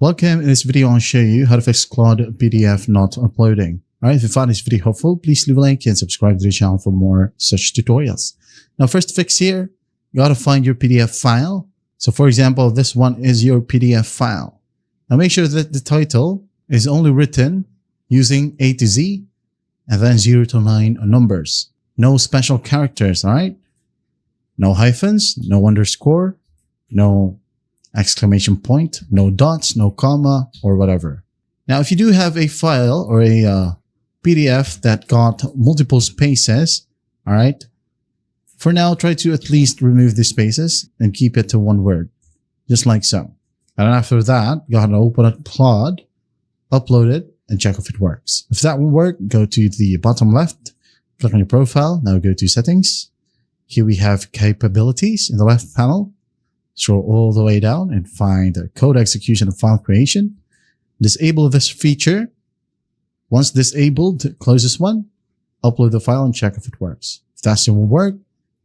Welcome. In this video, I'll show you how to fix Claude PDF not uploading. Alright, if you found this video helpful, please leave a like and subscribe to the channel for more such tutorials. Now, first fix here, you gotta find your PDF file. So for example, this one is your PDF file. Now make sure that the title is only written using A to Z and then 0 to 9 numbers. No special characters, alright? No hyphens, no underscore, no exclamation point, no dots, no comma, or whatever. Now, if you do have a file or a PDF that got multiple spaces, all right, for now, try to at least remove the spaces and keep it to one word, just like so. And after that, you gotta open up Claude, upload it, and check if it works. If that won't work, go to the bottom left, click on your profile, now go to settings. Here we have capabilities in the left panel. Scroll all the way down and find code execution and file creation. Disable this feature. Once disabled, close this one, upload the file and check if it works. If that still won't work,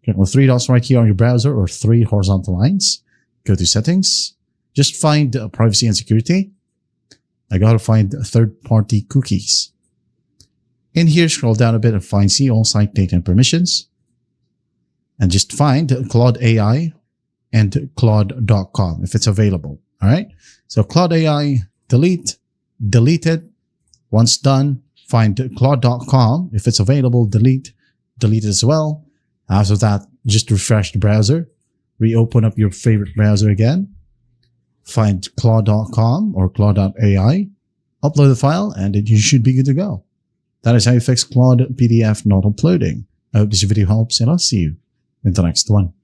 click on the 3 dots right here on your browser or 3 horizontal lines. Go to settings. Just find privacy and security. I gotta find third-party cookies. In here, scroll down a bit and find see all site data and permissions. And just find Claude AI and Claude.com if it's available. All right. So Claude AI, delete it. Once done, find Claude.com. If it's available, delete it as well. After that, just refresh the browser, reopen up your favorite browser again, find Claude.com or Claude.ai, upload the file, and you should be good to go. That is how you fix Claude PDF not uploading. I hope this video helps, and I'll see you in the next one.